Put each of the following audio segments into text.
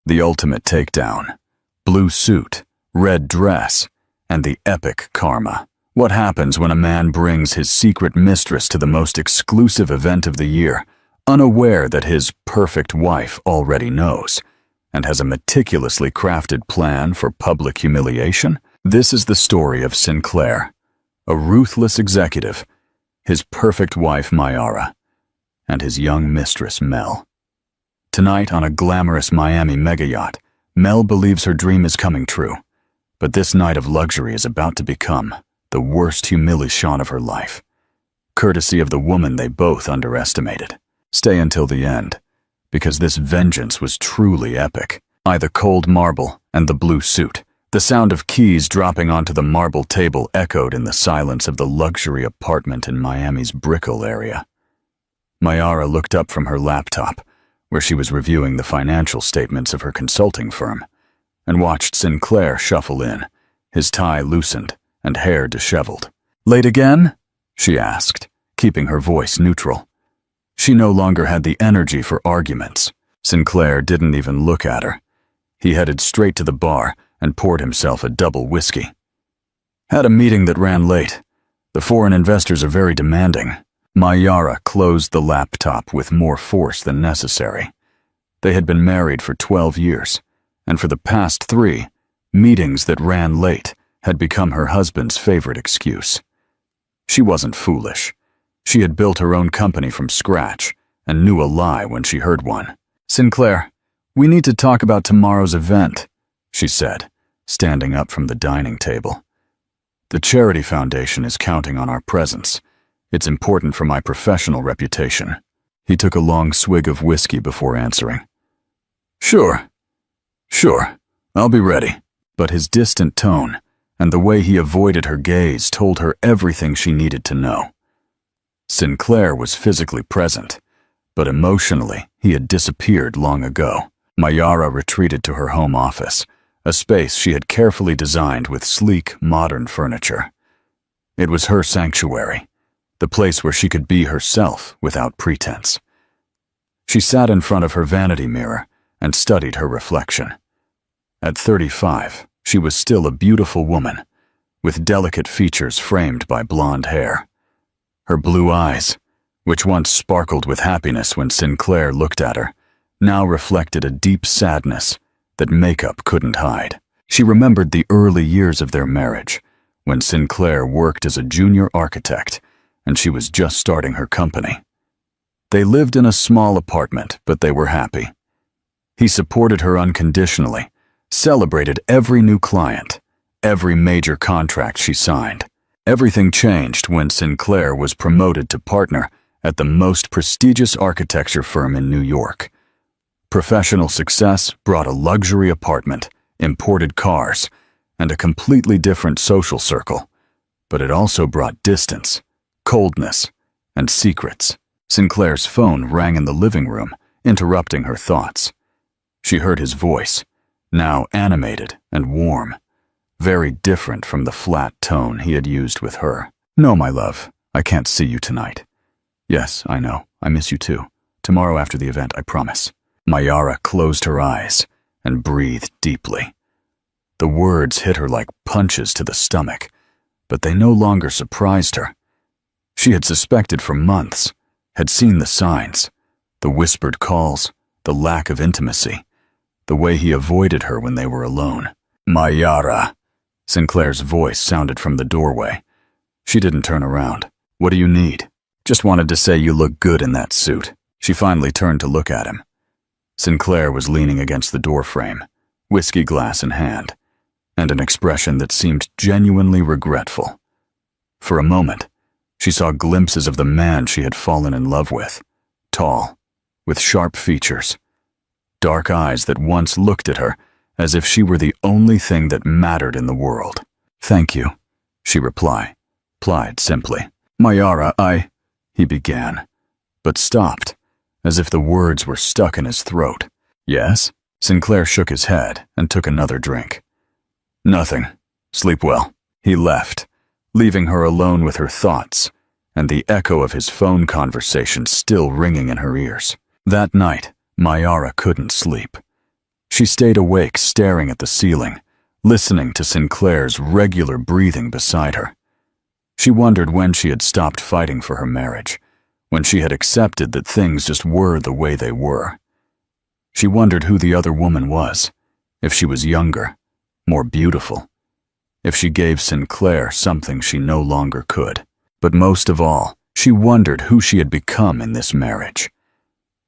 The ultimate takedown. Blue suit, red dress, and the epic karma. What happens when a man brings his secret mistress to the most exclusive event of the year, unaware that his perfect wife already knows, and has a meticulously crafted plan for public humiliation? This is the story of Sinclair, a ruthless executive, his perfect wife Mayara, and his young mistress Mel. Tonight on a glamorous Miami mega yacht, Mel believes her dream is coming true, but this night of luxury is about to become the worst humiliation of her life, courtesy of the woman they both underestimated. Stay until the end, because this vengeance was truly epic. The cold marble and the blue suit. The sound of keys dropping onto the marble table echoed in the silence of the luxury apartment in Miami's Brickell area. Mayara looked up from her laptop, where she was reviewing the financial statements of her consulting firm, and watched Sinclair shuffle in, his tie loosened and hair disheveled. "Late again?" she asked, keeping her voice neutral. She no longer had the energy for arguments. Sinclair didn't even look at her. He headed straight to the bar and poured himself a double whiskey. "Had a meeting that ran late. The foreign investors are very demanding." Mayara closed the laptop with more force than necessary. They had been married for 12 years, and for the past 3, meetings that ran late had become her husband's favorite excuse. She wasn't foolish. She had built her own company from scratch and knew a lie when she heard one. "Sinclair, we need to talk about tomorrow's event," she said, standing up from the dining table. "The charity foundation is counting on our presence. It's important for my professional reputation." He took a long swig of whiskey before answering. Sure, I'll be ready." But his distant tone and the way he avoided her gaze told her everything she needed to know. Sinclair was physically present, but emotionally he had disappeared long ago. Mayara retreated to her home office, a space she had carefully designed with sleek, modern furniture. It was her sanctuary, the place where she could be herself without pretense. She sat in front of her vanity mirror and studied her reflection. At 35, she was still a beautiful woman, with delicate features framed by blonde hair. Her blue eyes, which once sparkled with happiness when Sinclair looked at her, now reflected a deep sadness that makeup couldn't hide. She remembered the early years of their marriage, when Sinclair worked as a junior architect and she was just starting her company. They lived in a small apartment, but they were happy. He supported her unconditionally, celebrated every new client, every major contract she signed. Everything changed when Sinclair was promoted to partner at the most prestigious architecture firm in New York. Professional success brought a luxury apartment, imported cars, and a completely different social circle, but it also brought distance, coldness, and secrets. Sinclair's phone rang in the living room, interrupting her thoughts. She heard his voice, now animated and warm, very different from the flat tone he had used with her. "No, my love, I can't see you tonight." "Yes, I know. I miss you too. Tomorrow after the event, I promise." Mayara closed her eyes and breathed deeply. The words hit her like punches to the stomach, but they no longer surprised her. She had suspected for months, had seen the signs, the whispered calls, the lack of intimacy, the way he avoided her when they were alone. "Mayara," Sinclair's voice sounded from the doorway. She didn't turn around. "What do you need?" "Just wanted to say you look good in that suit." She finally turned to look at him. Sinclair was leaning against the doorframe, whiskey glass in hand, and an expression that seemed genuinely regretful. For a moment, she saw glimpses of the man she had fallen in love with, tall, with sharp features, dark eyes that once looked at her as if she were the only thing that mattered in the world. "Thank you," she replied simply. "Mayara, he began, but stopped, as if the words were stuck in his throat. "Yes?" Sinclair shook his head and took another drink. "Nothing. Sleep well." He left, leaving her alone with her thoughts, and the echo of his phone conversation still ringing in her ears. That night, Mayara couldn't sleep. She stayed awake, staring at the ceiling, listening to Sinclair's regular breathing beside her. She wondered when she had stopped fighting for her marriage, when she had accepted that things just were the way they were. She wondered who the other woman was, if she was younger, more beautiful, if she gave Sinclair something she no longer could. But most of all, she wondered who she had become in this marriage.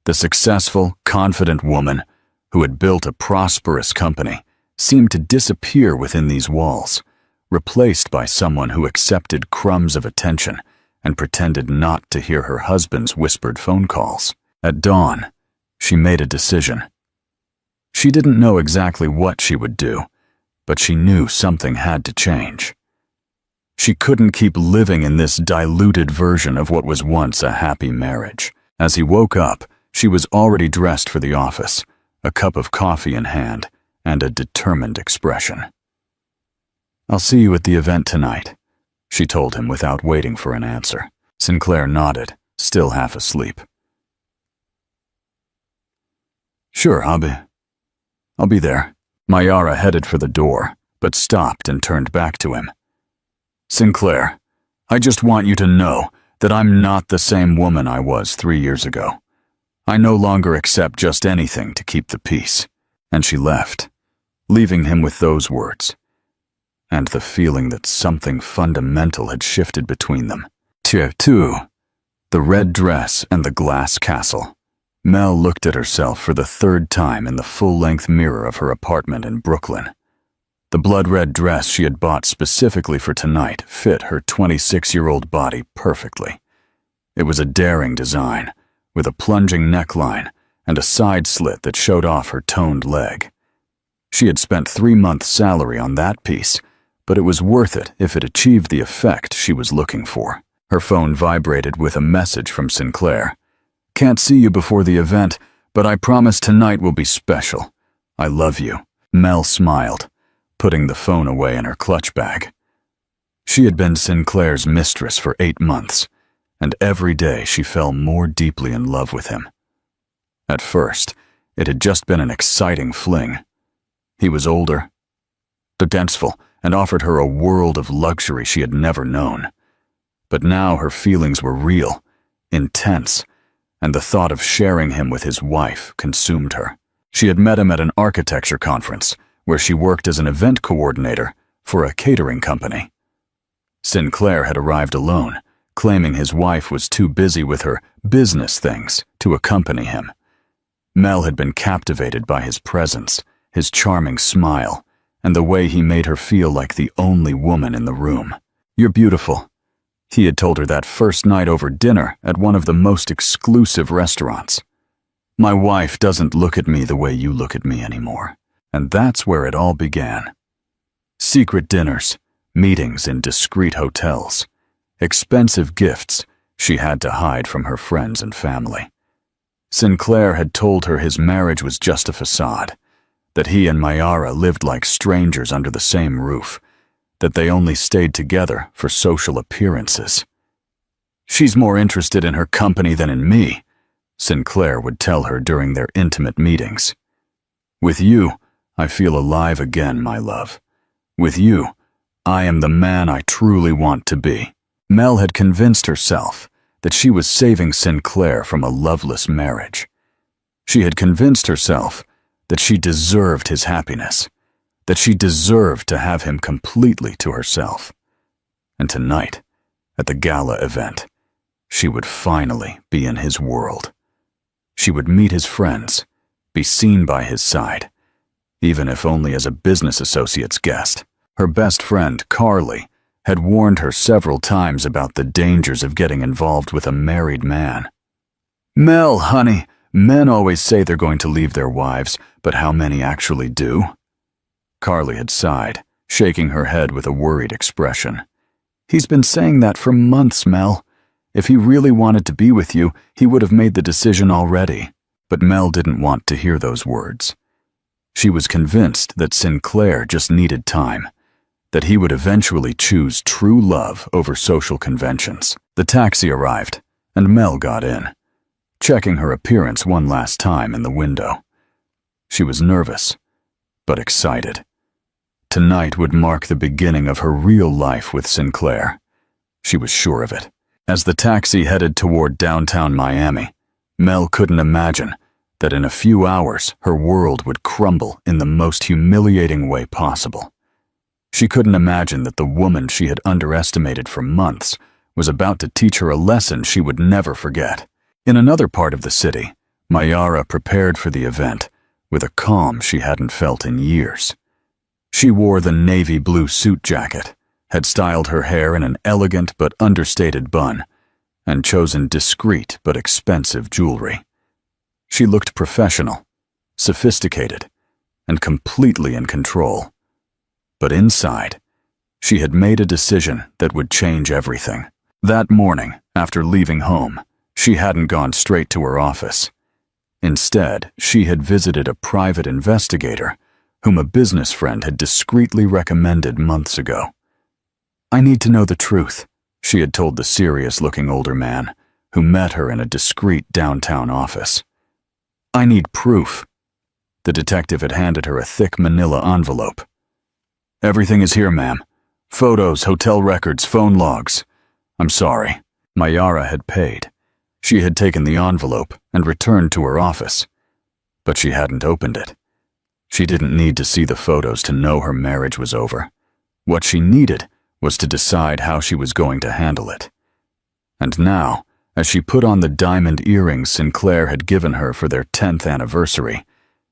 The successful, confident woman who had built a prosperous company seemed to disappear within these walls, replaced by someone who accepted crumbs of attention and pretended not to hear her husband's whispered phone calls. At dawn, she made a decision. She didn't know exactly what she would do, but she knew something had to change. She couldn't keep living in this diluted version of what was once a happy marriage. As he woke up, she was already dressed for the office, a cup of coffee in hand, and a determined expression. "I'll see you at the event tonight," she told him without waiting for an answer. Sinclair nodded, still half asleep. "Sure, I'll be there." Mayara headed for the door, but stopped and turned back to him. "Sinclair, I just want you to know that I'm not the same woman I was 3 years ago. I no longer accept just anything to keep the peace." And she left, leaving him with those words, and the feeling that something fundamental had shifted between them. Two, the red dress and the glass castle. Mel looked at herself for the third time in the full-length mirror of her apartment in Brooklyn. The blood-red dress she had bought specifically for tonight fit her 26-year-old body perfectly. It was a daring design, with a plunging neckline and a side slit that showed off her toned leg. She had spent 3 months' salary on that piece, but it was worth it if it achieved the effect she was looking for. Her phone vibrated with a message from Sinclair. "Can't see you before the event, but I promise tonight will be special. I love you." Mel smiled, putting the phone away in her clutch bag. She had been Sinclair's mistress for 8 months, and every day she fell more deeply in love with him. At first, it had just been an exciting fling. He was older, successful, and offered her a world of luxury she had never known. But now her feelings were real, intense, and the thought of sharing him with his wife consumed her. She had met him at an architecture conference, where she worked as an event coordinator for a catering company. Sinclair had arrived alone, claiming his wife was too busy with her business things to accompany him. Mel had been captivated by his presence, his charming smile, and the way he made her feel like the only woman in the room. "You're beautiful," he had told her that first night over dinner at one of the most exclusive restaurants. "My wife doesn't look at me the way you look at me anymore." And that's where it all began. Secret dinners, meetings in discreet hotels, expensive gifts she had to hide from her friends and family. Sinclair had told her his marriage was just a facade, that he and Mayara lived like strangers under the same roof, that they only stayed together for social appearances. "She's more interested in her company than in me," Sinclair would tell her during their intimate meetings. "With you, I feel alive again, my love. With you, I am the man I truly want to be." Mel had convinced herself that she was saving Sinclair from a loveless marriage. She had convinced herself that she deserved his happiness, that she deserved to have him completely to herself. And tonight, at the gala event, she would finally be in his world. She would meet his friends, be seen by his side, even if only as a business associate's guest. Her best friend, Carly, had warned her several times about the dangers of getting involved with a married man. "Mel, honey, men always say they're going to leave their wives, but how many actually do?" Carly had sighed, shaking her head with a worried expression. "He's been saying that for months, Mel. If he really wanted to be with you, he would have made the decision already." But Mel didn't want to hear those words. She was convinced that Sinclair just needed time, that he would eventually choose true love over social conventions. The taxi arrived, and Mel got in, checking her appearance one last time in the window. She was nervous, but excited. Tonight would mark the beginning of her real life with Sinclair. She was sure of it. As the taxi headed toward downtown Miami, Mel couldn't imagine that in a few hours her world would crumble in the most humiliating way possible. She couldn't imagine that the woman she had underestimated for months was about to teach her a lesson she would never forget. In another part of the city, Mayara prepared for the event with a calm she hadn't felt in years. She wore the navy blue suit jacket, had styled her hair in an elegant but understated bun, and chosen discreet but expensive jewelry. She looked professional, sophisticated, and completely in control. But inside, she had made a decision that would change everything. That morning, after leaving home, she hadn't gone straight to her office. Instead, she had visited a private investigator whom a business friend had discreetly recommended months ago. "I need to know the truth," she had told the serious-looking older man who met her in a discreet downtown office. "I need proof." The detective had handed her a thick manila envelope. "Everything is here, ma'am. Photos, hotel records, phone logs." "I'm sorry." Mayara had paid. She had taken the envelope and returned to her office. But she hadn't opened it. She didn't need to see the photos to know her marriage was over. What she needed was to decide how she was going to handle it. And now, as she put on the diamond earrings Sinclair had given her for their 10th anniversary,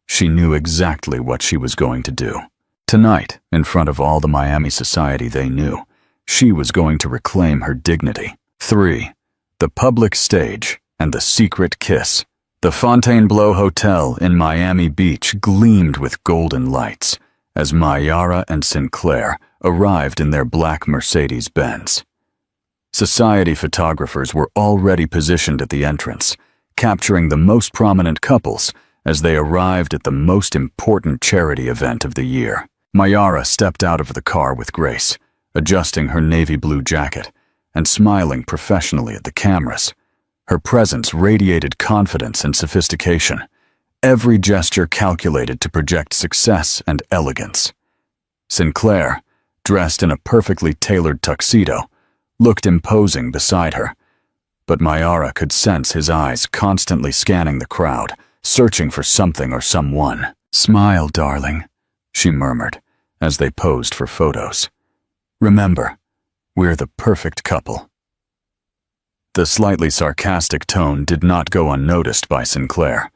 she knew exactly what she was going to do. Tonight, in front of all the Miami society they knew, she was going to reclaim her dignity. 3. The public stage and the secret kiss. The Fontainebleau Hotel in Miami Beach gleamed with golden lights as Mayara and Sinclair arrived in their black Mercedes-Benz. Society photographers were already positioned at the entrance, capturing the most prominent couples as they arrived at the most important charity event of the year. Mayara stepped out of the car with grace, adjusting her navy blue jacket and smiling professionally at the cameras. Her presence radiated confidence and sophistication, every gesture calculated to project success and elegance. Sinclair, dressed in a perfectly tailored tuxedo, looked imposing beside her, but Mayara could sense his eyes constantly scanning the crowd, searching for something or someone. "Smile, darling," she murmured as they posed for photos. "Remember, we're the perfect couple." The slightly sarcastic tone did not go unnoticed by Sinclair,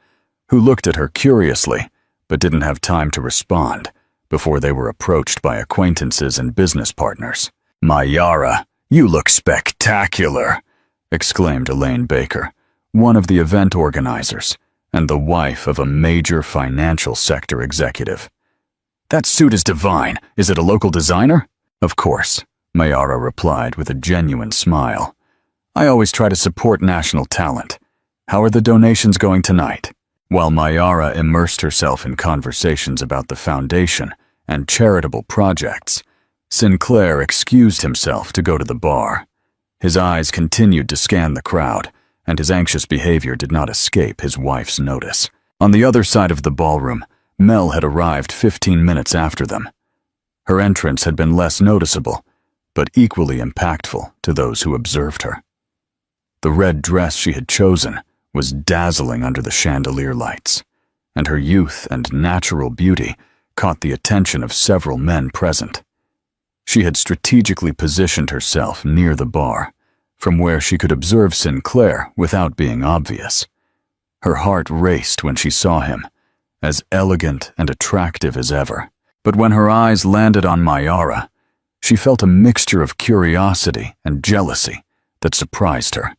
who looked at her curiously but didn't have time to respond before they were approached by acquaintances and business partners. "Mayara, you look spectacular," exclaimed Elaine Baker, one of the event organizers and the wife of a major financial sector executive. "That suit is divine. Is it a local designer?" "Of course," Mayara replied with a genuine smile. "I always try to support national talent. How are the donations going tonight?" While Mayara immersed herself in conversations about the foundation and charitable projects, Sinclair excused himself to go to the bar. His eyes continued to scan the crowd, and his anxious behavior did not escape his wife's notice. On the other side of the ballroom, Mel had arrived 15 minutes after them. Her entrance had been less noticeable, but equally impactful to those who observed her. The red dress she had chosen was dazzling under the chandelier lights, and her youth and natural beauty caught the attention of several men present. She had strategically positioned herself near the bar, from where she could observe Sinclair without being obvious. Her heart raced when she saw him, as elegant and attractive as ever. But when her eyes landed on Mayara, she felt a mixture of curiosity and jealousy that surprised her.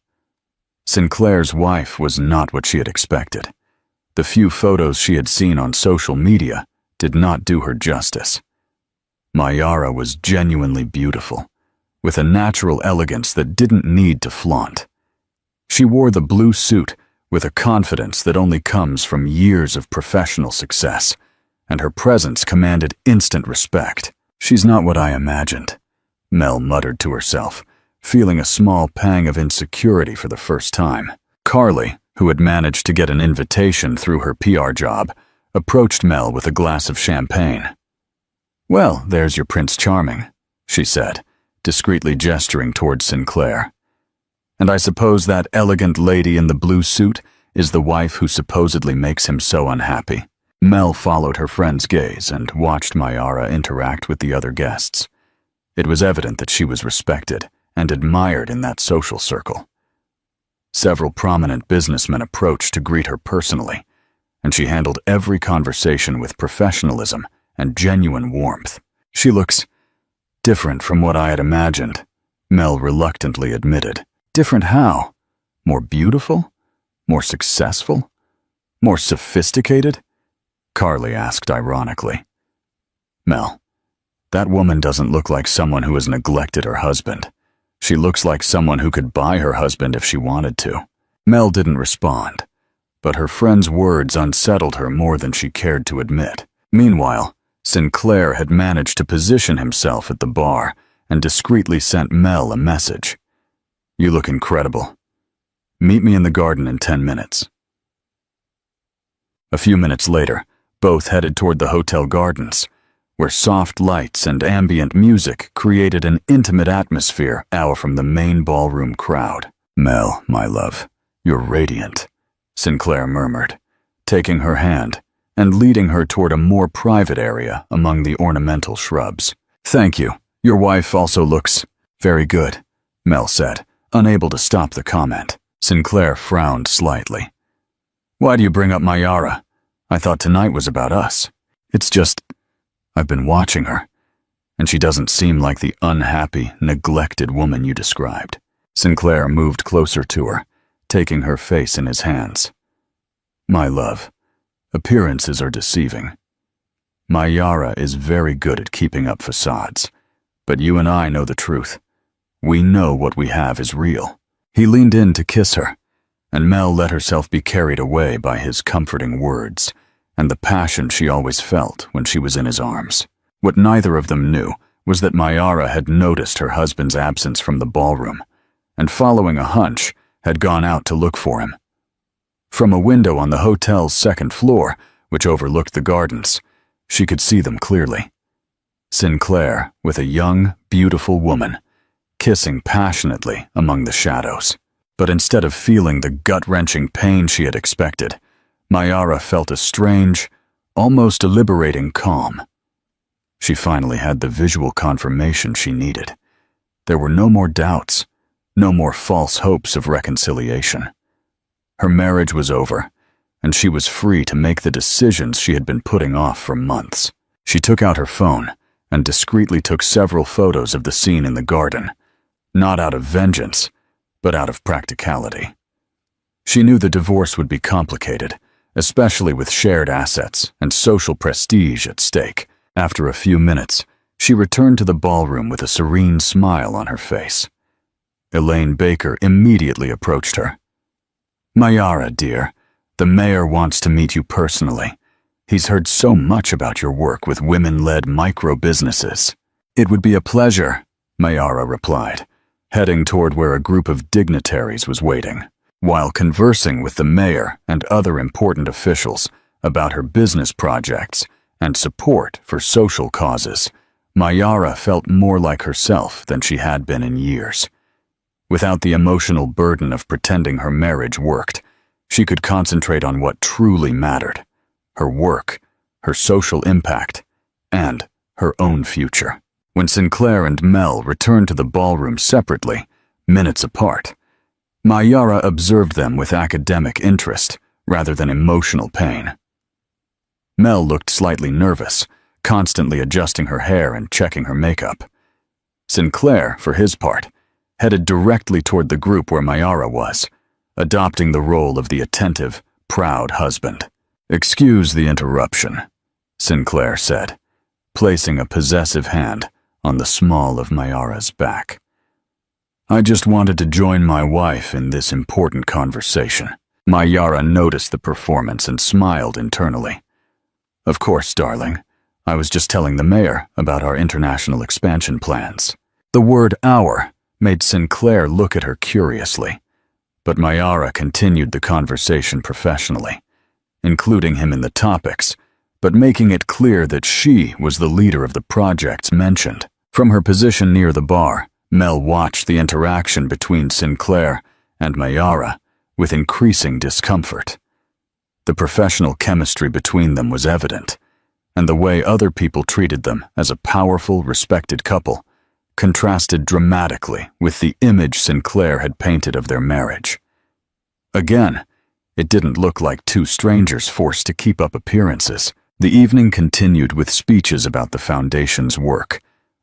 Sinclair's wife was not what she had expected. The few photos she had seen on social media did not do her justice. Mayara was genuinely beautiful, with a natural elegance that didn't need to flaunt. She wore the blue suit with a confidence that only comes from years of professional success, and her presence commanded instant respect. "She's not what I imagined," Mel muttered to herself, feeling a small pang of insecurity for the first time. Carly, who had managed to get an invitation through her PR job, approached Mel with a glass of champagne. "Well, there's your Prince Charming," she said, discreetly gesturing towards Sinclair. "And I suppose that elegant lady in the blue suit is the wife who supposedly makes him so unhappy." Mel followed her friend's gaze and watched Mayara interact with the other guests. It was evident that she was respected and admired in that social circle. Several prominent businessmen approached to greet her personally, and she handled every conversation with professionalism and genuine warmth. "She looks different from what I had imagined," Mel reluctantly admitted. "Different how? More beautiful? More successful? More sophisticated?" Carly asked ironically. "Mel, that woman doesn't look like someone who has neglected her husband. She looks like someone who could buy her husband if she wanted to." Mel didn't respond, but her friend's words unsettled her more than she cared to admit. Meanwhile, Sinclair had managed to position himself at the bar and discreetly sent Mel a message. "You look incredible. Meet me in the garden in 10 minutes. A few minutes later, both headed toward the hotel gardens, where soft lights and ambient music created an intimate atmosphere out from the main ballroom crowd. "Mel, my love, you're radiant," Sinclair murmured, taking her hand and leading her toward a more private area among the ornamental shrubs. "Thank you. Your wife also looks very good," Mel said, unable to stop the comment. Sinclair frowned slightly. "Why do you bring up Mayara? I thought tonight was about us." "It's just, I've been watching her, and she doesn't seem like the unhappy, neglected woman you described." Sinclair moved closer to her, taking her face in his hands. "My love, appearances are deceiving. Mayara is very good at keeping up facades, but you and I know the truth. We know what we have is real." He leaned in to kiss her, and Mel let herself be carried away by his comforting words and the passion she always felt when she was in his arms. What neither of them knew was that Mayara had noticed her husband's absence from the ballroom, and following a hunch, had gone out to look for him. From a window on the hotel's second floor, which overlooked the gardens, she could see them clearly. Sinclair with a young, beautiful woman, kissing passionately among the shadows. But instead of feeling the gut-wrenching pain she had expected, Mayara felt a strange, almost liberating calm. She finally had the visual confirmation she needed. There were no more doubts, no more false hopes of reconciliation. Her marriage was over, and she was free to make the decisions she had been putting off for months. She took out her phone and discreetly took several photos of the scene in the garden, not out of vengeance, but out of practicality. She knew the divorce would be complicated, especially with shared assets and social prestige at stake. After a few minutes, she returned to the ballroom with a serene smile on her face. Elaine Baker immediately approached her. "Mayara, dear, the mayor wants to meet you personally. He's heard so much about your work with women-led micro-businesses." "It would be a pleasure," Mayara replied, heading toward where a group of dignitaries was waiting. While conversing with the mayor and other important officials about her business projects and support for social causes, Mayara felt more like herself than she had been in years. Without the emotional burden of pretending her marriage worked, she could concentrate on what truly mattered: her work, her social impact, and her own future. When Sinclair and Mel returned to the ballroom separately, minutes apart, Mayara observed them with academic interest rather than emotional pain. Mel looked slightly nervous, constantly adjusting her hair and checking her makeup. Sinclair, for his part, headed directly toward the group where Mayara was, adopting the role of the attentive, proud husband. "Excuse the interruption," Sinclair said, placing a possessive hand on the small of Mayara's back. "I just wanted to join my wife in this important conversation." Mayara noticed the performance and smiled internally. "Of course, darling. I was just telling the mayor about our international expansion plans." The word "our" made Sinclair look at her curiously, but Mayara continued the conversation professionally, including him in the topics but making it clear that she was the leader of the projects mentioned. From her position near the bar, Mel watched the interaction between Sinclair and Mayara with increasing discomfort. The professional chemistry between them was evident, and the way other people treated them as a powerful, respected couple contrasted dramatically with the image Sinclair had painted of their marriage. Again, it didn't look like two strangers forced to keep up appearances. The evening continued with speeches about the Foundation's work,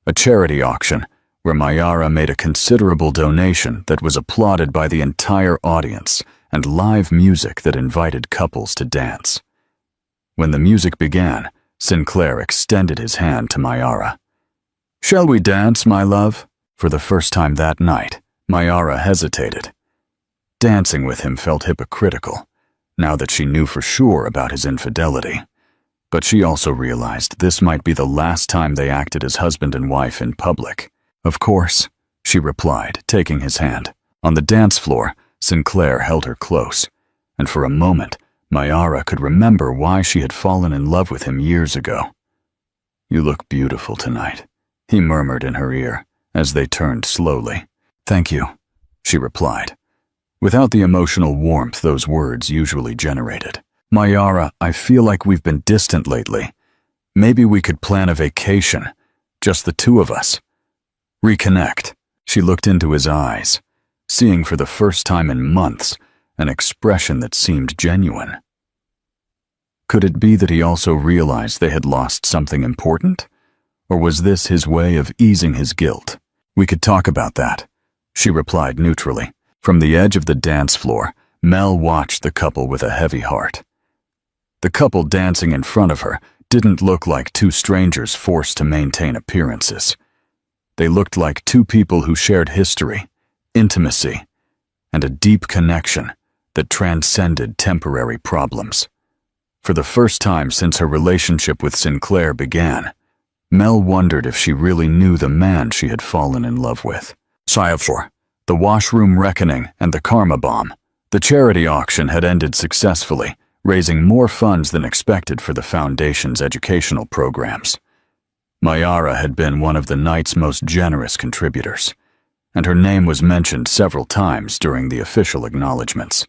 a charity auction where Mayara made a considerable donation that was applauded by the entire audience, and live music that invited couples to dance. When the music began, Sinclair extended his hand to Mayara. "Shall we dance, my love?" For the first time that night, Mayara hesitated. Dancing with him felt hypocritical, now that she knew for sure about his infidelity. But she also realized this might be the last time they acted as husband and wife in public. "Of course," she replied, taking his hand. On the dance floor, Sinclair held her close, and for a moment, Mayara could remember why she had fallen in love with him years ago. "You look beautiful tonight," he murmured in her ear as they turned slowly. "Thank you," she replied, without the emotional warmth those words usually generated. "Mayara, I feel like we've been distant lately. Maybe we could plan a vacation, just the two of us. Reconnect." She looked into his eyes, seeing for the first time in months an expression that seemed genuine. Could it be that he also realized they had lost something important? Or was this his way of easing his guilt? "We could talk about that," she replied neutrally. From the edge of the dance floor, Mel watched the couple with a heavy heart. The couple dancing in front of her didn't look like two strangers forced to maintain appearances. They looked like two people who shared history, intimacy, and a deep connection that transcended temporary problems. For the first time since her relationship with Sinclair began, Mel wondered if she really knew the man she had fallen in love with. For the washroom reckoning and the karma bomb, the charity auction had ended successfully, raising more funds than expected for the Foundation's educational programs. Mayara had been one of the night's most generous contributors, and her name was mentioned several times during the official acknowledgments.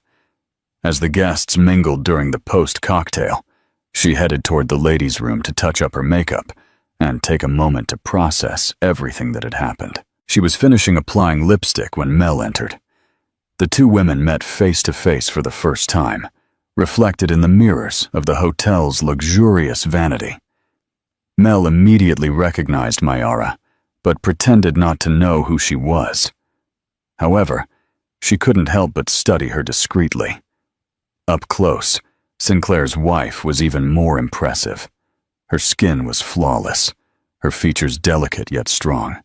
As the guests mingled during the post-cocktail, she headed toward the ladies' room to touch up her makeup and take a moment to process everything that had happened. She was finishing applying lipstick when Mel entered. The two women met face to face for the first time, reflected in the mirrors of the hotel's luxurious vanity. Mel immediately recognized Mayara, but pretended not to know who she was. However, she couldn't help but study her discreetly. Up close, Sinclair's wife was even more impressive. Her skin was flawless, her features delicate yet strong,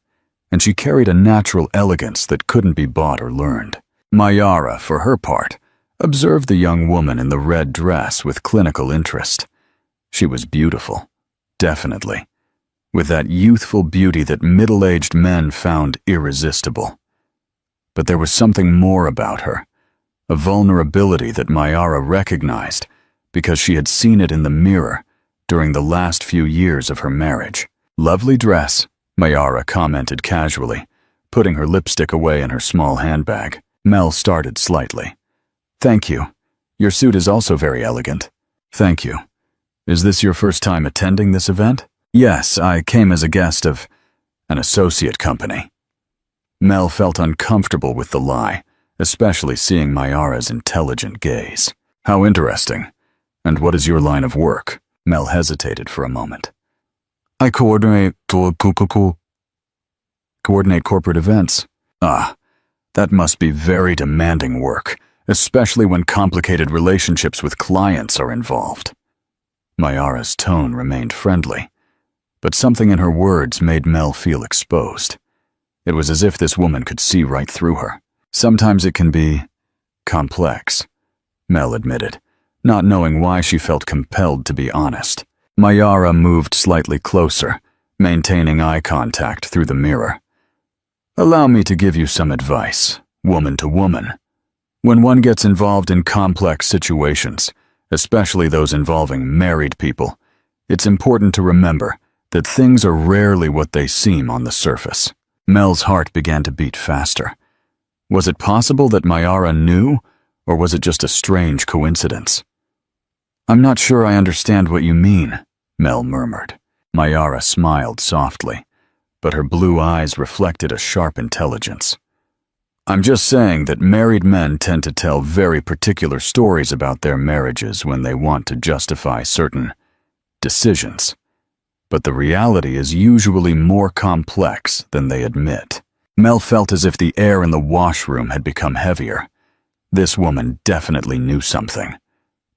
and she carried a natural elegance that couldn't be bought or learned. Mayara, for her part, observed the young woman in the red dress with clinical interest. She was beautiful, definitely, with that youthful beauty that middle-aged men found irresistible. But there was something more about her, a vulnerability that Mayara recognized because she had seen it in the mirror during the last few years of her marriage. "Lovely dress," Mayara commented casually, putting her lipstick away in her small handbag. Mel started slightly. "Thank you. Your suit is also very elegant." "Thank you. Is this your first time attending this event?" "Yes, I came as a guest of an associate company." Mel felt uncomfortable with the lie, especially seeing Mayara's intelligent gaze. "How interesting. And what is your line of work?" Mel hesitated for a moment. "I coordinate corporate events." "Ah, that must be very demanding work, especially when complicated relationships with clients are involved." Mayara's tone remained friendly, but something in her words made Mel feel exposed. It was as if this woman could see right through her. "Sometimes it can be complex," Mel admitted, not knowing why she felt compelled to be honest. Mayara moved slightly closer, maintaining eye contact through the mirror. "Allow me to give you some advice, woman to woman. When one gets involved in complex situations, especially those involving married people, It's important to remember that things are rarely what they seem on the surface. Mel's heart began to beat faster. Was it possible that Mayara knew, or was it just a strange coincidence? "I'm not sure I understand what you mean," Mel murmured. Mayara smiled softly, but her blue eyes reflected a sharp intelligence. "I'm just saying that married men tend to tell very particular stories about their marriages when they want to justify certain decisions. But the reality is usually more complex than they admit." Mel felt as if the air in the washroom had become heavier. This woman definitely knew something,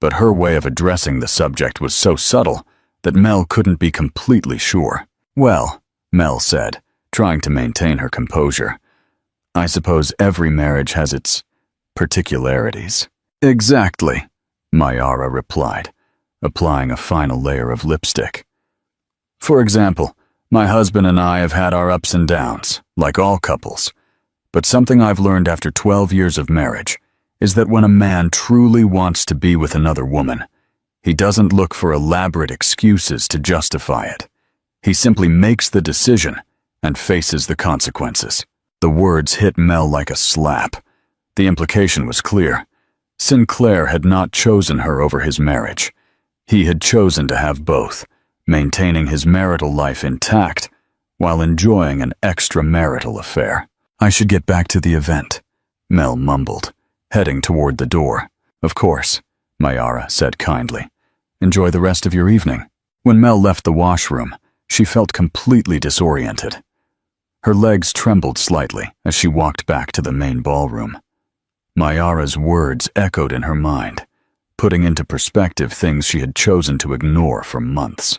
but her way of addressing the subject was so subtle that Mel couldn't be completely sure. "Well," Mel said, trying to maintain her composure, "I suppose every marriage has its particularities." "Exactly," Mayara replied, applying a final layer of lipstick. "For example, my husband and I have had our ups and downs, like all couples. But something I've learned after 12 years of marriage is that when a man truly wants to be with another woman, he doesn't look for elaborate excuses to justify it. He simply makes the decision and faces the consequences." The words hit Mel like a slap. The implication was clear. Sinclair had not chosen her over his marriage. He had chosen to have both, maintaining his marital life intact while enjoying an extramarital affair. "I should get back to the event," Mel mumbled, heading toward the door. "Of course," Mayara said kindly. "Enjoy the rest of your evening." When Mel left the washroom, she felt completely disoriented. Her legs trembled slightly as she walked back to the main ballroom. Mayara's words echoed in her mind, putting into perspective things she had chosen to ignore for months.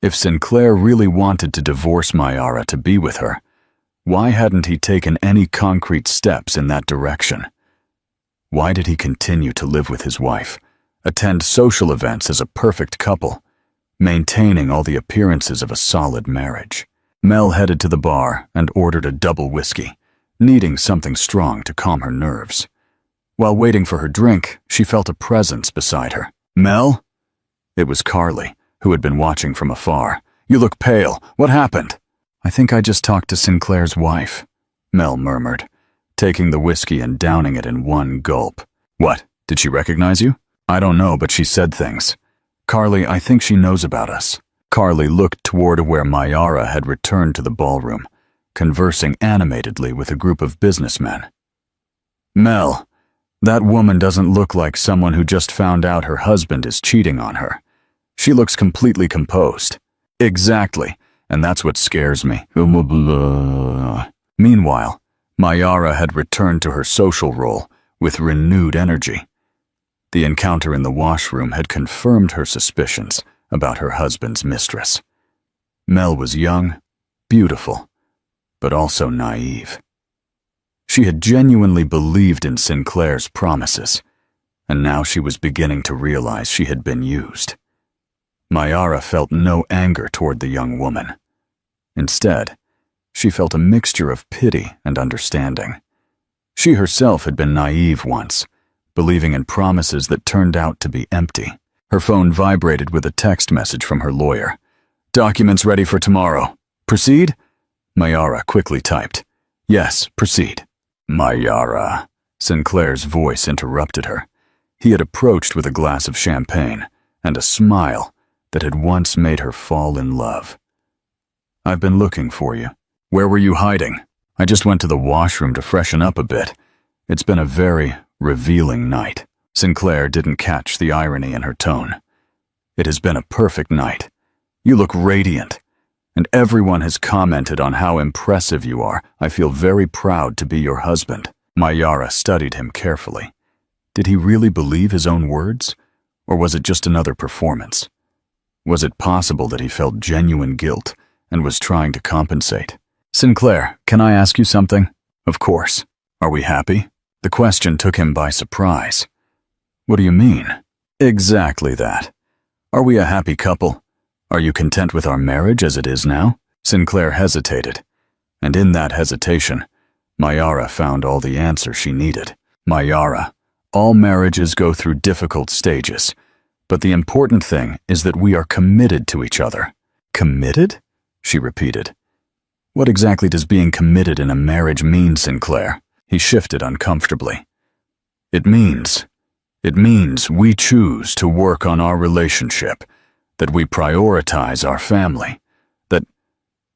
If Sinclair really wanted to divorce Mayara to be with her, why hadn't he taken any concrete steps in that direction? Why did he continue to live with his wife, attend social events as a perfect couple, maintaining all the appearances of a solid marriage? Mel headed to the bar and ordered a double whiskey, needing something strong to calm her nerves. While waiting for her drink, she felt a presence beside her. "Mel?" It was Carly, who had been watching from afar. "You look pale. What happened?" "I think I just talked to Sinclair's wife," Mel murmured, taking the whiskey and downing it in one gulp. "What? Did she recognize you?" "I don't know, but she said things. Carly, I think she knows about us." Carly looked toward where Mayara had returned to the ballroom, conversing animatedly with a group of businessmen. "Mel, that woman doesn't look like someone who just found out her husband is cheating on her. She looks completely composed." "Exactly, and that's what scares me." Meanwhile, Mayara had returned to her social role with renewed energy. The encounter in the washroom had confirmed her suspicions about her husband's mistress. Mel was young, beautiful, but also naive. She had genuinely believed in Sinclair's promises, and now she was beginning to realize she had been used. Mayara felt no anger toward the young woman. Instead, she felt a mixture of pity and understanding. She herself had been naive once, believing in promises that turned out to be empty. Her phone vibrated with a text message from her lawyer. "Documents ready for tomorrow. Proceed?" Mayara quickly typed. "Yes, proceed." "Mayara," Sinclair's voice interrupted her. He had approached with a glass of champagne and a smile that had once made her fall in love. "I've been looking for you. Where were you hiding?" "I just went to the washroom to freshen up a bit. It's been a very revealing night." Sinclair didn't catch the irony in her tone. "It has been a perfect night. You look radiant, and everyone has commented on how impressive you are. I feel very proud to be your husband." Mayara studied him carefully. Did he really believe his own words, or was it just another performance? Was it possible that he felt genuine guilt and was trying to compensate? "Sinclair, can I ask you something?" "Of course. Are we happy?" The question took him by surprise. "What do you mean?" "Exactly that. Are we a happy couple? Are you content with our marriage as it is now?" Sinclair hesitated, and in that hesitation, Mayara found all the answer she needed. "Mayara, all marriages go through difficult stages, But the important thing is that we are committed to each other." "Committed?" she repeated. "What exactly does being committed in a marriage mean, Sinclair?" He shifted uncomfortably. It means we choose to work on our relationship, that we prioritize our family,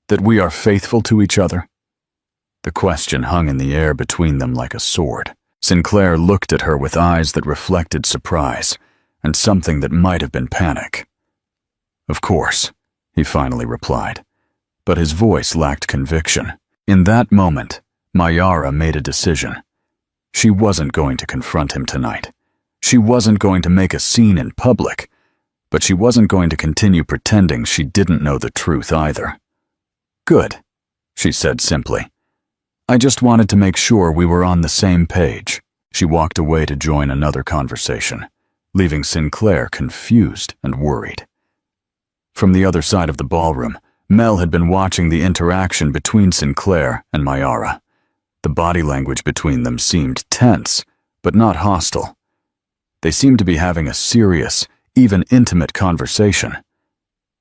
that we are faithful to each other." The question hung in the air between them like a sword. Sinclair looked at her with eyes that reflected surprise and something that might have been panic. "Of course," he finally replied, but his voice lacked conviction. In that moment, Mayara made a decision. She wasn't going to confront him tonight. She wasn't going to make a scene in public, but she wasn't going to continue pretending she didn't know the truth either. "Good," she said simply. "I just wanted to make sure we were on the same page." She walked away to join another conversation, leaving Sinclair confused and worried. From the other side of the ballroom, Mel had been watching the interaction between Sinclair and Mayara. The body language between them seemed tense, but not hostile. They seemed to be having a serious, even intimate conversation.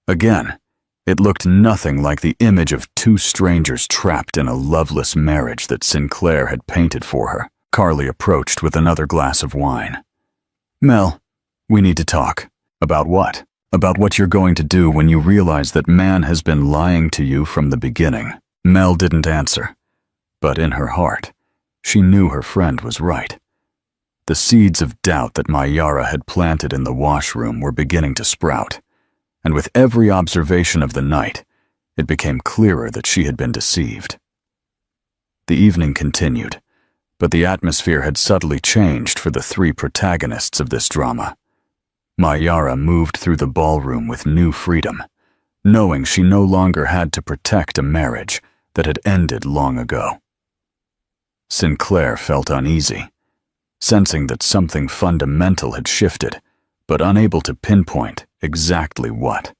Again, it looked nothing like the image of two strangers trapped in a loveless marriage that Sinclair had painted for her. Carly approached with another glass of wine. "Mel, we need to talk." "About what?" "About what you're going to do when you realize that man has been lying to you from the beginning." Mel didn't answer, but in her heart, she knew her friend was right. The seeds of doubt that Mayara had planted in the washroom were beginning to sprout, and with every observation of the night, it became clearer that she had been deceived. The evening continued, but the atmosphere had subtly changed for the three protagonists of this drama. Mayara moved through the ballroom with new freedom, knowing she no longer had to protect a marriage that had ended long ago. Sinclair felt uneasy, sensing that something fundamental had shifted, but unable to pinpoint exactly what.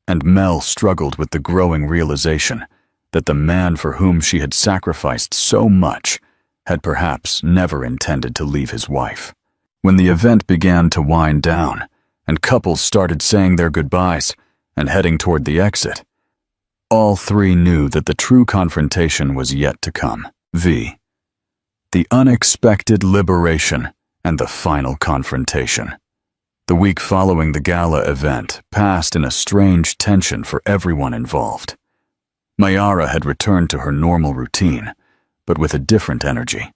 And Mel struggled with the growing realization that the man for whom she had sacrificed so much had perhaps never intended to leave his wife. When the event began to wind down, and couples started saying their goodbyes and heading toward the exit, all three knew that the true confrontation was yet to come. The unexpected liberation and the final confrontation. The week following the gala event passed in a strange tension for everyone involved. Mayara had returned to her normal routine, but with a different energy.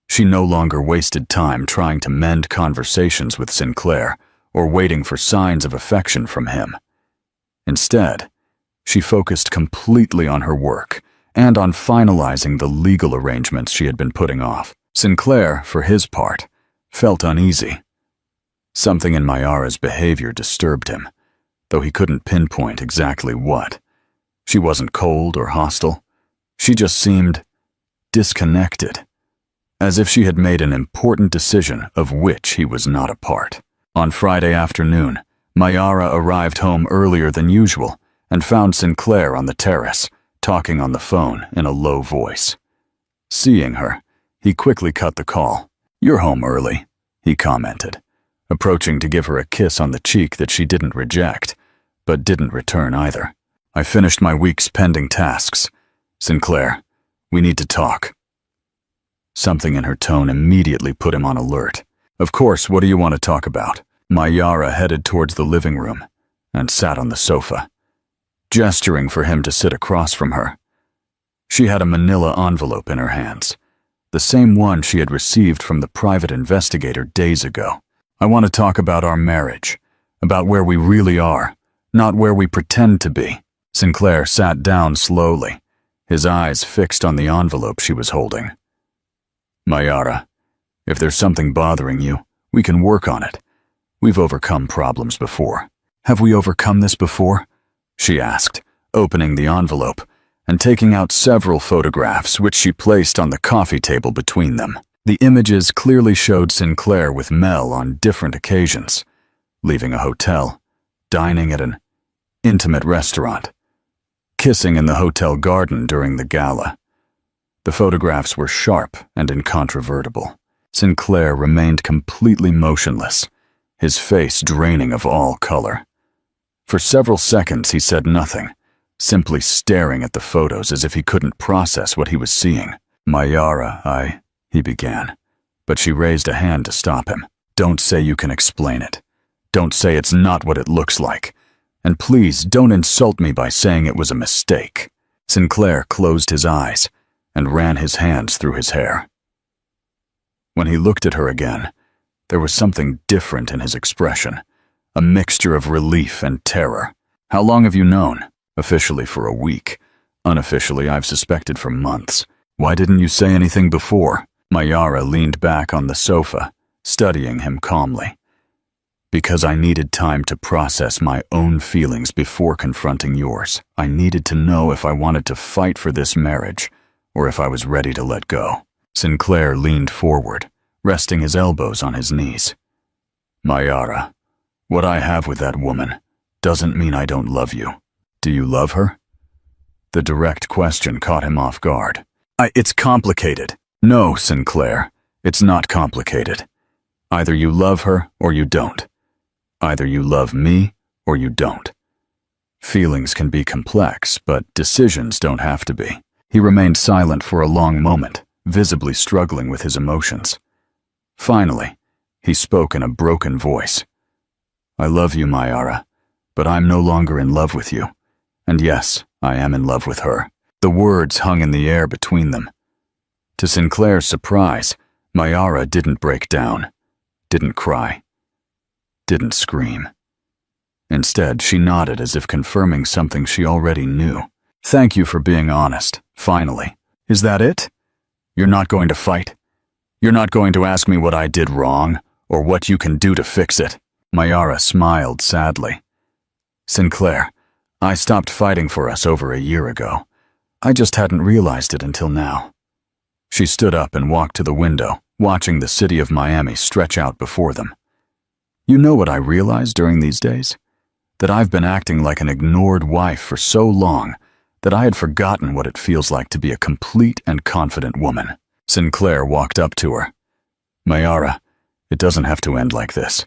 She no longer wasted time trying to mend conversations with Sinclair or waiting for signs of affection from him. Instead, she focused completely on her work and on finalizing the legal arrangements she had been putting off. Sinclair, for his part, felt uneasy. Something in Mayara's behavior disturbed him, though he couldn't pinpoint exactly what. She wasn't cold or hostile. She just seemed disconnected, as if she had made an important decision of which he was not a part. On Friday afternoon, Mayara arrived home earlier than usual and found Sinclair on the terrace, talking on the phone in a low voice. Seeing her, he quickly cut the call. "You're home early," he commented, approaching to give her a kiss on the cheek that she didn't reject, but didn't return either. "I finished my week's pending tasks. Sinclair, we need to talk." Something in her tone immediately put him on alert. "Of course, what do you want to talk about?" Mayara headed towards the living room and sat on the sofa, gesturing for him to sit across from her. She had a manila envelope in her hands, the same one she had received from the private investigator days ago. "I want to talk about our marriage, about where we really are, not where we pretend to be." Sinclair sat down slowly, his eyes fixed on the envelope she was holding. "Mayara, if there's something bothering you, we can work on it. We've overcome problems before." "Have we overcome this before?" she asked, opening the envelope and taking out several photographs which she placed on the coffee table between them. The images clearly showed Sinclair with Mel on different occasions, leaving a hotel, dining at an intimate restaurant, kissing in the hotel garden during the gala. The photographs were sharp and incontrovertible. Sinclair remained completely motionless, his face draining of all color. For several seconds he said nothing, simply staring at the photos as if he couldn't process what he was seeing. "Mayara, he began, but she raised a hand to stop him. "Don't say you can explain it. Don't say it's not what it looks like. And please don't insult me by saying it was a mistake." Sinclair closed his eyes and ran his hands through his hair. When he looked at her again, there was something different in his expression, a mixture of relief and terror. "How long have you known?" "Officially for a week. Unofficially, I've suspected for months." "Why didn't you say anything before?" Mayara leaned back on the sofa, studying him calmly. "Because I needed time to process my own feelings before confronting yours. I needed to know if I wanted to fight for this marriage, or if I was ready to let go." Sinclair leaned forward, resting his elbows on his knees. "Mayara, what I have with that woman doesn't mean I don't love you. Do you love her?" The direct question caught him off guard. It's complicated." "No, Sinclair, it's not complicated. Either you love her or you don't. Either you love me or you don't. Feelings can be complex, but decisions don't have to be." He remained silent for a long moment, visibly struggling with his emotions. Finally, he spoke in a broken voice. "I love you, Mayara, but I'm no longer in love with you. And yes, I am in love with her." The words hung in the air between them. To Sinclair's surprise, Mayara didn't break down, didn't cry, didn't scream. Instead, she nodded as if confirming something she already knew. "Thank you for being honest, finally. Is that it? You're not going to fight? You're not going to ask me what I did wrong, or what you can do to fix it?" Mayara smiled sadly. "Sinclair, I stopped fighting for us over a year ago. I just hadn't realized it until now." She stood up and walked to the window, watching the city of Miami stretch out before them. "You know what I realized during these days? That I've been acting like an ignored wife for so long that I had forgotten what it feels like to be a complete and confident woman." Sinclair walked up to her. "Mayara, it doesn't have to end like this.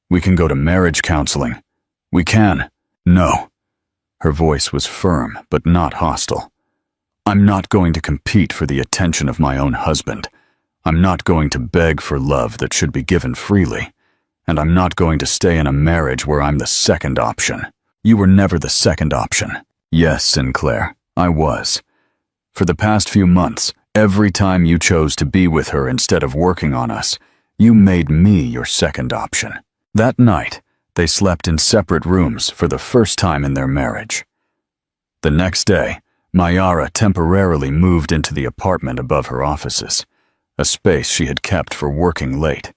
We can go to marriage counseling. We can." "No." Her voice was firm, but not hostile. "I'm not going to compete for the attention of my own husband. I'm not going to beg for love that should be given freely. And I'm not going to stay in a marriage where I'm the second option." "You were never the second option." "Yes, Sinclair, I was. For the past few months, every time you chose to be with her instead of working on us, you made me your second option." That night, they slept in separate rooms for the first time in their marriage. The next day, Mayara temporarily moved into the apartment above her offices, a space she had kept for working late,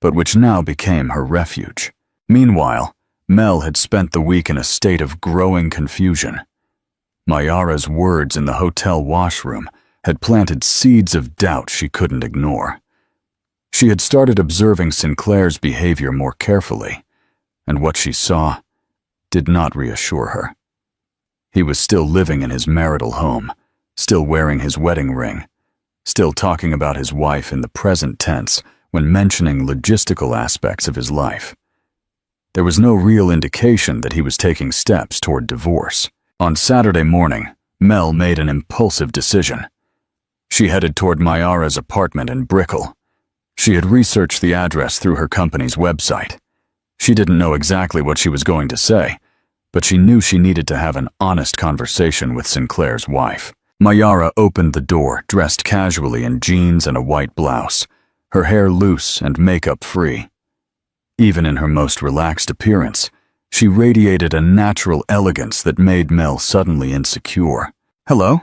but which now became her refuge. Meanwhile, Mel had spent the week in a state of growing confusion. Mayara's words in the hotel washroom had planted seeds of doubt she couldn't ignore. She had started observing Sinclair's behavior more carefully, and what she saw did not reassure her. He was still living in his marital home, still wearing his wedding ring, still talking about his wife in the present tense when mentioning logistical aspects of his life. There was no real indication that he was taking steps toward divorce. On Saturday morning, Mel made an impulsive decision. She headed toward Mayara's apartment in Brickell. She had researched the address through her company's website. She didn't know exactly what she was going to say, but she knew she needed to have an honest conversation with Sinclair's wife. Mayara opened the door, dressed casually in jeans and a white blouse, her hair loose and makeup free. Even in her most relaxed appearance, she radiated a natural elegance that made Mel suddenly insecure. "Hello?"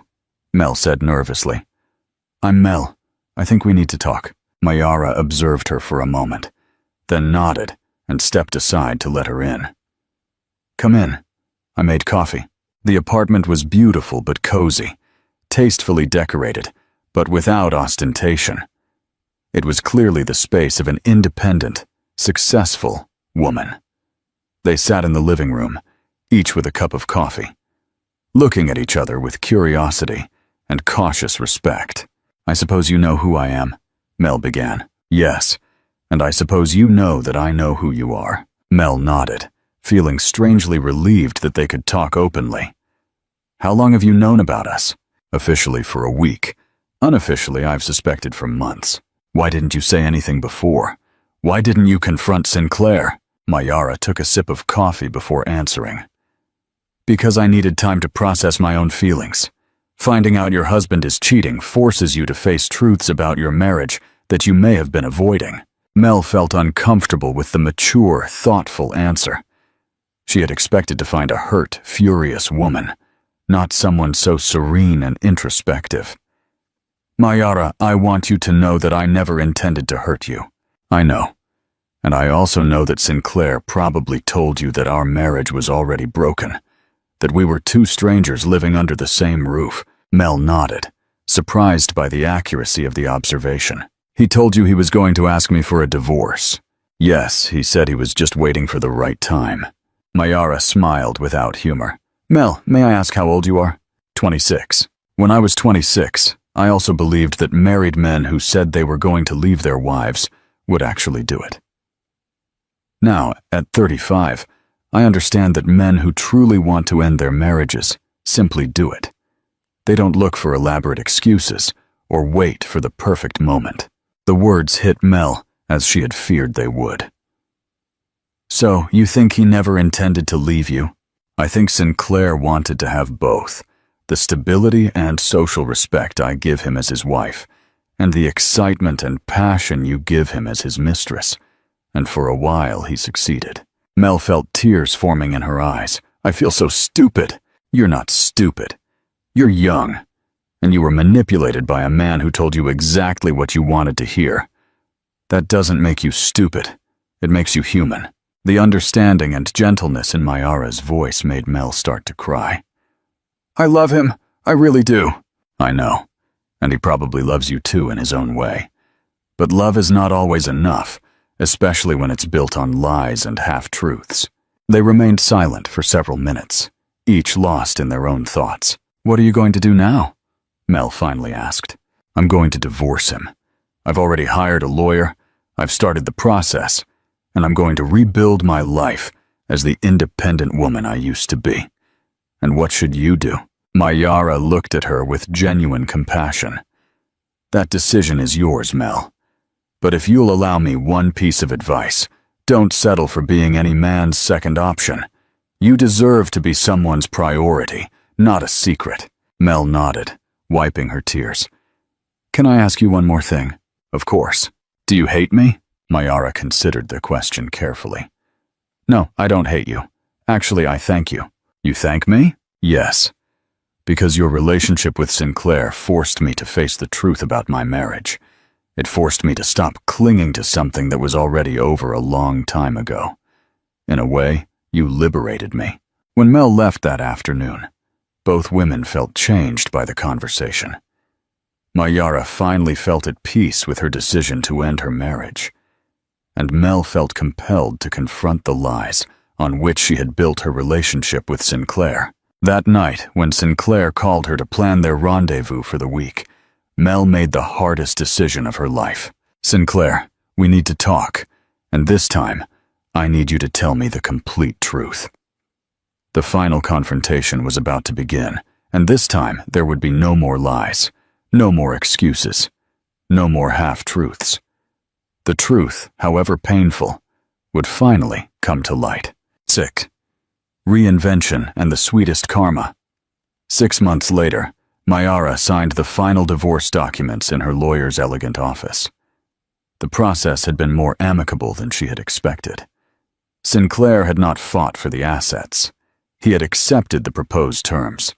Mel said nervously. "I'm Mel. I think we need to talk." Mayara observed her for a moment, then nodded and stepped aside to let her in. "Come in. I made coffee." The apartment was beautiful but cozy, tastefully decorated, but without ostentation. It was clearly the space of an independent, successful woman. They sat in the living room, each with a cup of coffee, looking at each other with curiosity and cautious respect. "I suppose you know who I am," Mel began. "Yes, And I suppose you know that I know who you are. Mel nodded, feeling strangely relieved that they could talk openly. How long have you known about us? Officially for a week. Unofficially, I've suspected for months. Why didn't you say anything before? Why didn't you confront Sinclair? Mayara took a sip of coffee before answering. Because I needed time to process my own feelings. Finding out your husband is cheating forces you to face truths about your marriage that you may have been avoiding. Mel felt uncomfortable with the mature, thoughtful answer. She had expected to find a hurt, furious woman, not someone so serene and introspective. Mayara, I want you to know that I never intended to hurt you. I know. And I also know that Sinclair probably told you that our marriage was already broken, that we were two strangers living under the same roof. Mel nodded, surprised by the accuracy of the observation. He told you he was going to ask me for a divorce. Yes, he said he was just waiting for the right time. Mayara smiled without humor. Mel, may I ask how old you are? 26. When I was 26, I also believed that married men who said they were going to leave their wives would actually do it. Now, at 35, I understand that men who truly want to end their marriages simply do it. They don't look for elaborate excuses or wait for the perfect moment. The words hit Mel as she had feared they would. So, you think he never intended to leave you? I think Sinclair wanted to have both, the stability and social respect I give him as his wife, and the excitement and passion you give him as his mistress. And for a while he succeeded. Mel felt tears forming in her eyes. I feel so stupid. You're not stupid. You're young, and you were manipulated by a man who told you exactly what you wanted to hear. That doesn't make you stupid. It makes you human. The understanding and gentleness in Mayara's voice made Mel start to cry. I love him. I really do. I know. And he probably loves you too in his own way. But love is not always enough, especially when it's built on lies and half-truths. They remained silent for several minutes, each lost in their own thoughts. What are you going to do now? Mel finally asked. I'm going to divorce him. I've already hired a lawyer, I've started the process, and I'm going to rebuild my life as the independent woman I used to be. And what should you do? Mayara looked at her with genuine compassion. That decision is yours, Mel. But if you'll allow me one piece of advice, don't settle for being any man's second option. You deserve to be someone's priority, not a secret. Mel nodded, wiping her tears. Can I ask you one more thing? Of course. Do you hate me? Mayara considered the question carefully. No, I don't hate you. Actually, I thank you. You thank me? Yes. Because your relationship with Sinclair forced me to face the truth about my marriage. It forced me to stop clinging to something that was already over a long time ago. In a way, you liberated me. When Mel left that afternoon, both women felt changed by the conversation. Mayara finally felt at peace with her decision to end her marriage, and Mel felt compelled to confront the lies on which she had built her relationship with Sinclair. That night, when Sinclair called her to plan their rendezvous for the week, Mel made the hardest decision of her life. Sinclair, we need to talk, and this time, I need you to tell me the complete truth. The final confrontation was about to begin, and this time there would be no more lies, no more excuses, no more half-truths. The truth, however painful, would finally come to light. 6. Reinvention and the sweetest karma. 6 months later, Mayara signed the final divorce documents in her lawyer's elegant office. The process had been more amicable than she had expected. Sinclair had not fought for the assets. He had accepted the proposed terms,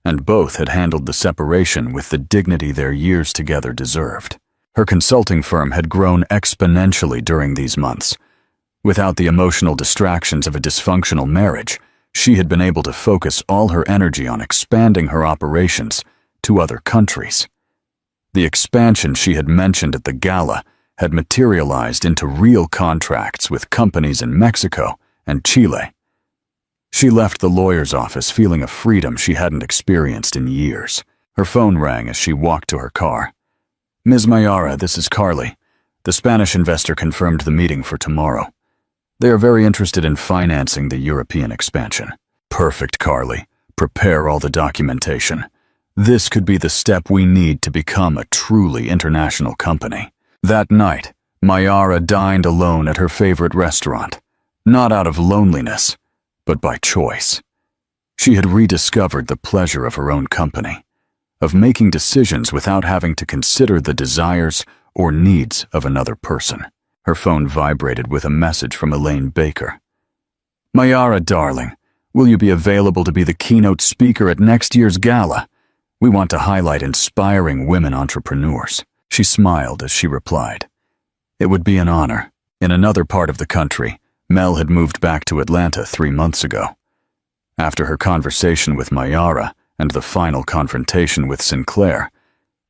and both had handled the separation with the dignity their years together deserved. Her consulting firm had grown exponentially during these months. Without the emotional distractions of a dysfunctional marriage, she had been able to focus all her energy on expanding her operations to other countries. The expansion she had mentioned at the gala had materialized into real contracts with companies in Mexico and Chile. She left the lawyer's office feeling a freedom she hadn't experienced in years. Her phone rang as she walked to her car. Ms. Mayara, this is Carly. The Spanish investor confirmed the meeting for tomorrow. They are very interested in financing the European expansion. Perfect, Carly. Prepare all the documentation. This could be the step we need to become a truly international company. That night, Mayara dined alone at her favorite restaurant, not out of loneliness, but by choice. She had rediscovered the pleasure of her own company, of making decisions without having to consider the desires or needs of another person. Her phone vibrated with a message from Elaine Baker. Mayara, darling, will you be available to be the keynote speaker at next year's gala? We want to highlight inspiring women entrepreneurs. She smiled as she replied. It would be an honor. In another part of the country, Mel had moved back to Atlanta 3 months ago. After her conversation with Mayara and the final confrontation with Sinclair,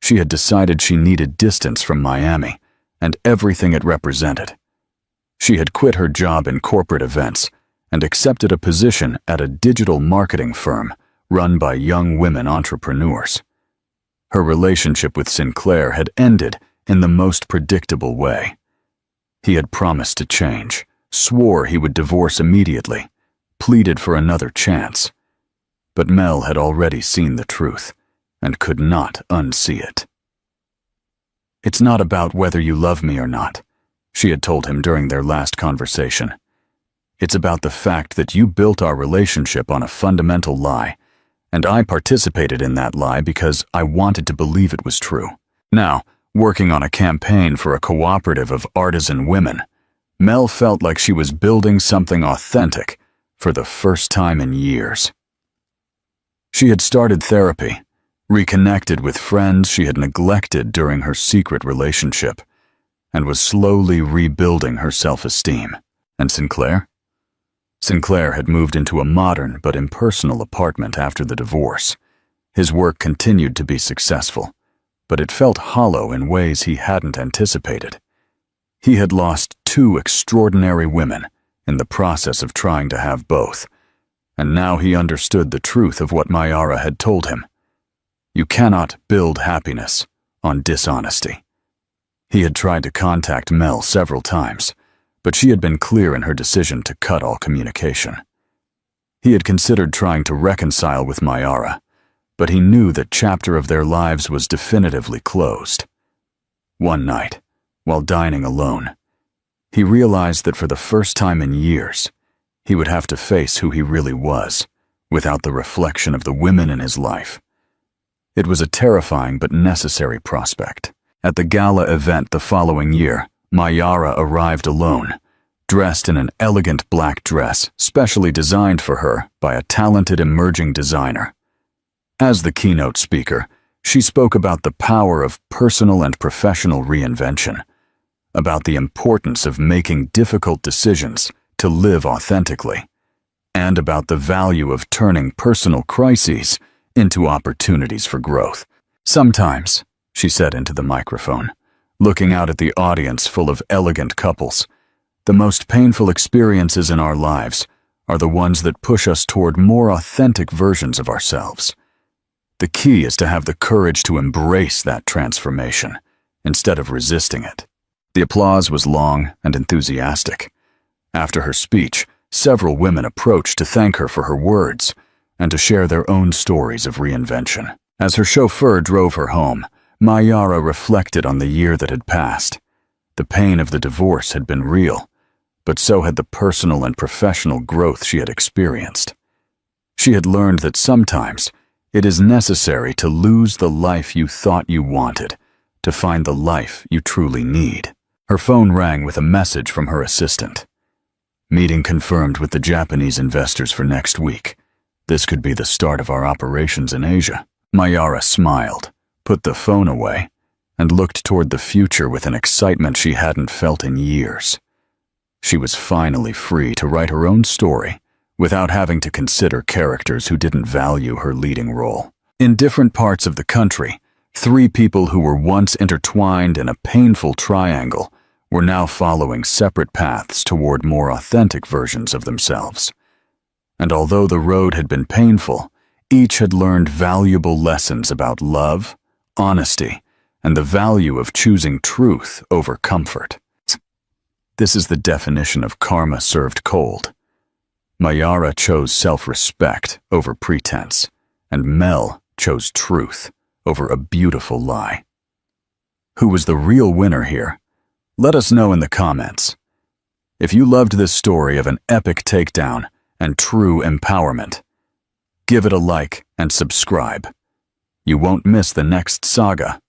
she had decided she needed distance from Miami and everything it represented. She had quit her job in corporate events and accepted a position at a digital marketing firm run by young women entrepreneurs. Her relationship with Sinclair had ended in the most predictable way. He had promised to change, swore he would divorce immediately, pleaded for another chance. But Mel had already seen the truth and could not unsee it. It's not about whether you love me or not, she had told him during their last conversation. It's about the fact that you built our relationship on a fundamental lie, and I participated in that lie because I wanted to believe it was true. Now, working on a campaign for a cooperative of artisan women, Mel felt like she was building something authentic for the first time in years. She had started therapy, reconnected with friends she had neglected during her secret relationship, and was slowly rebuilding her self-esteem. And Sinclair? Sinclair had moved into a modern but impersonal apartment after the divorce. His work continued to be successful, but it felt hollow in ways he hadn't anticipated. He had lost 2 extraordinary women in the process of trying to have both, and now he understood the truth of what Mayara had told him. You cannot build happiness on dishonesty. He had tried to contact Mel several times, but she had been clear in her decision to cut all communication. He had considered trying to reconcile with Mayara, but he knew that chapter of their lives was definitively closed. One night, while dining alone, he realized that for the first time in years, he would have to face who he really was, without the reflection of the women in his life. It was a terrifying but necessary prospect. At the gala event the following year, Mayara arrived alone, dressed in an elegant black dress specially designed for her by a talented emerging designer. As the keynote speaker, she spoke about the power of personal and professional reinvention, about the importance of making difficult decisions to live authentically, and about the value of turning personal crises into opportunities for growth. Sometimes, she said into the microphone, looking out at the audience full of elegant couples, the most painful experiences in our lives are the ones that push us toward more authentic versions of ourselves. The key is to have the courage to embrace that transformation instead of resisting it. The applause was long and enthusiastic. After her speech, several women approached to thank her for her words and to share their own stories of reinvention. As her chauffeur drove her home, Mayara reflected on the year that had passed. The pain of the divorce had been real, but so had the personal and professional growth she had experienced. She had learned that sometimes it is necessary to lose the life you thought you wanted to find the life you truly need. Her phone rang with a message from her assistant. Meeting confirmed with the Japanese investors for next week. This could be the start of our operations in Asia. Mayara smiled, put the phone away, and looked toward the future with an excitement she hadn't felt in years. She was finally free to write her own story without having to consider characters who didn't value her leading role. In different parts of the country, 3 people who were once intertwined in a painful triangle were now following separate paths toward more authentic versions of themselves. And although the road had been painful, each had learned valuable lessons about love, honesty, and the value of choosing truth over comfort. This is the definition of karma served cold. Mayara chose self-respect over pretense, and Mel chose truth over a beautiful lie. Who was the real winner here? Let us know in the comments. If you loved this story of an epic takedown and true empowerment, give it a like and subscribe. You won't miss the next saga.